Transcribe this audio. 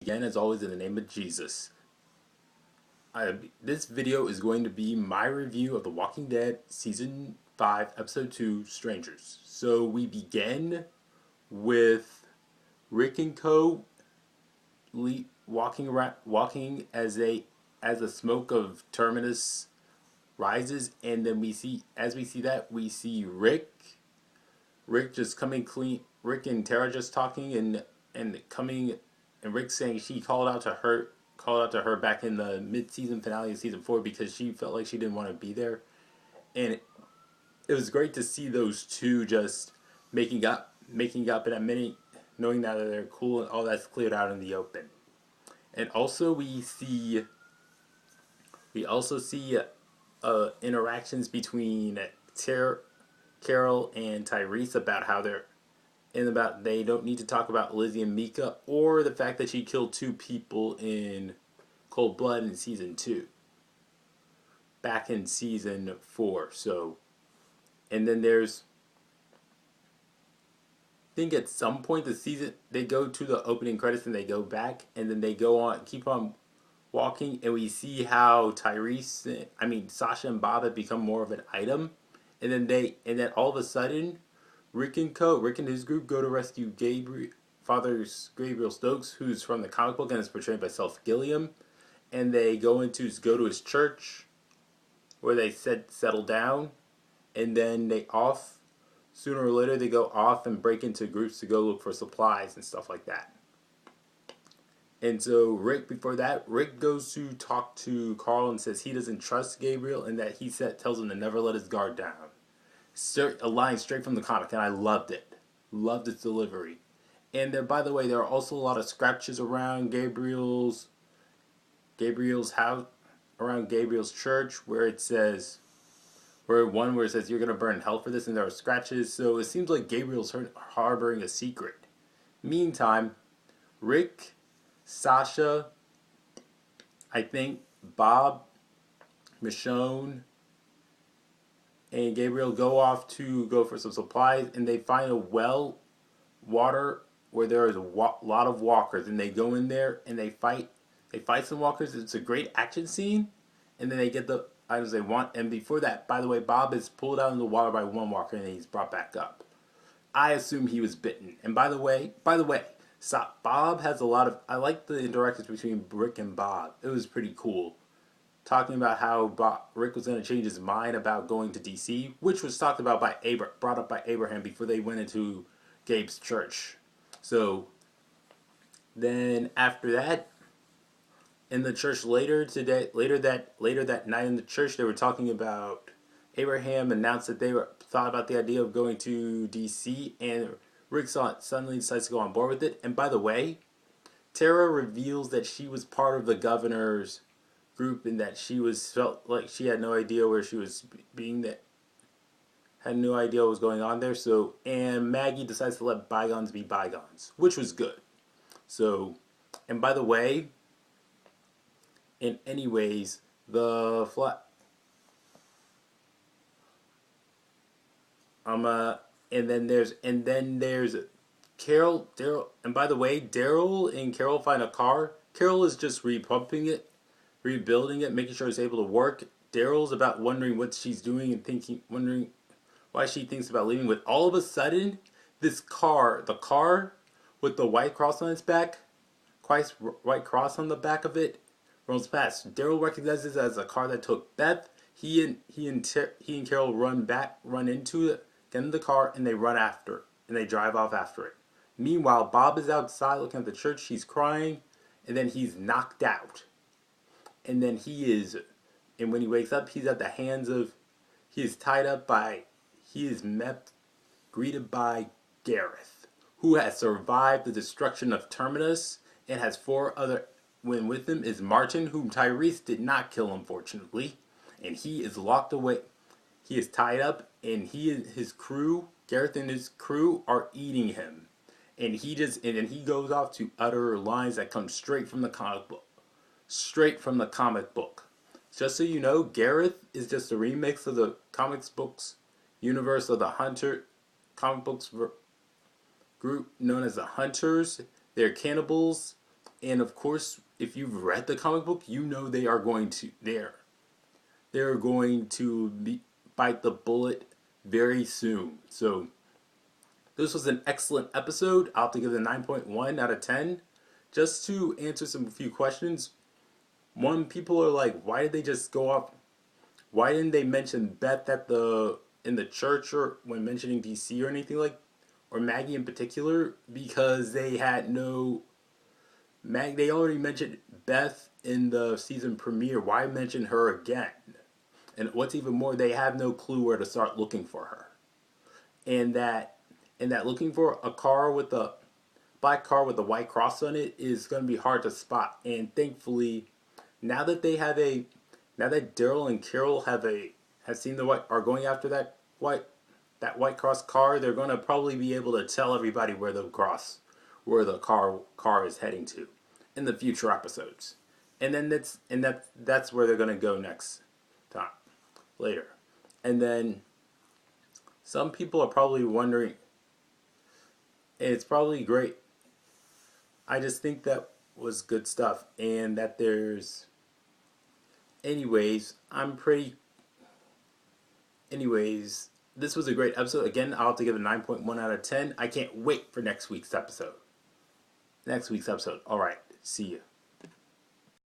Again, as always, in the name of Jesus. This video is going to be my review of The Walking Dead Season 5, Episode 2, Strangers. So we begin with Rick and Co. walking as the smoke of Terminus rises, and then we see Rick just coming clean. Rick and Tara just talking and coming, and Rick saying she called out to her back in the mid-season finale of season 4 because she felt like she didn't want to be there, and it was great to see those two just making up in a minute, knowing that they're cool and all that's cleared out in the open. And also we also see interactions between Carol and Tyrese about they don't need to talk about Lizzie and Mika or the fact that she killed 2 people in cold blood in season 2 back in season 4. So, and then there's, I think at some point the season they go to the opening credits and they go back and then they keep on walking, and we see how Sasha and Bob have become more of an item, and then all of a sudden Rick and his group go to rescue Father Gabriel Stokes, who's from the comic book and is portrayed by Seth Gilliam, and they go to his church where they settle down, and then sooner or later they go off and break into groups to go look for supplies and stuff like that. And so Rick goes to talk to Carl and says he doesn't trust Gabriel and that tells him to never let his guard down. A line straight from the comic, and I loved it. Loved its delivery. And there, by the way, there are also a lot of scratches around Gabriel's house, around Gabriel's church, where it says you're gonna burn in hell for this, and there are scratches. So it seems like Gabriel's harboring a secret. Meantime, Rick, Sasha, I think Bob, Michonne, and Gabriel go off to go for some supplies, and they find a water where there is a lot of walkers, and they go in there and they fight some walkers. It's a great action scene, and then they get the items they want. And before that, by the way, Bob is pulled out of the water by one walker and he's brought back up. I assume he was bitten. And by the way, Bob has a lot of, I like the interactions between Rick and Bob. It was pretty cool. Talking about how Rick was going to change his mind about going to DC, which was talked about brought up by Abraham before they went into Gabe's church. So then after that, in the church later that night in the church, they were talking about Abraham announced that they thought about the idea of going to DC, and Rick suddenly decides to go on board with it. And by the way, Tara reveals that she was part of the governor's group and that felt like she had no idea where she was had no idea what was going on there. So, and Maggie decides to let bygones be bygones, which was good. So, and by the way, and anyways, and then there's Carol, Daryl, and by the way, Daryl and Carol find a car. Carol is just rebuilding it, making sure it's able to work. Daryl's about wondering what she's doing and wondering why she thinks about leaving. But all of a sudden, the car with the white cross on its back, white cross on the back of it, rolls past. Daryl recognizes it as a car that took Beth. He and Carol run into it, get in the car, and they run after it, and they drive off after it. Meanwhile, Bob is outside looking at the church. He's crying, and then he's knocked out. And then and when he wakes up, he is greeted by Gareth, who has survived the destruction of Terminus and has 4 other. When with him is Martin, whom Tyrese did not kill, unfortunately, and he is locked away. He is tied up, and Gareth and his crew are eating him, and then he goes off to utter lines that come straight from the comic book. Just so you know, Gareth is just a remix of the comics books universe of the Hunter comic books group known as the Hunters. They're cannibals And of course, if you've read the comic book, you know they are going to they're going to bite the bullet very soon. So this was an excellent episode. I'll have to give it a 9.1 out of 10. Just to answer some few questions. One, people are like, why did they just go off? Why didn't they mention Beth in the church or when mentioning DC or anything like, or Maggie in particular? Because they had no they already mentioned Beth in the season premiere. Why mention her again? And what's even more, they have no clue where to start looking for her. And that looking for a car with a black car with a white cross on it is going to be hard to spot. And thankfully, now that they have now that Daryl and Carol have seen the white are going after that white cross car, they're going to probably be able to tell everybody where the car is heading to in the future episodes. And then that's where they're going to go next time later. And then some people are probably wondering, and it's probably great. I just think that was good stuff, and that there's anyways, this was a great episode. Again, I'll have to give it a 9.1 out of 10. I can't wait for next week's episode. All right, see you.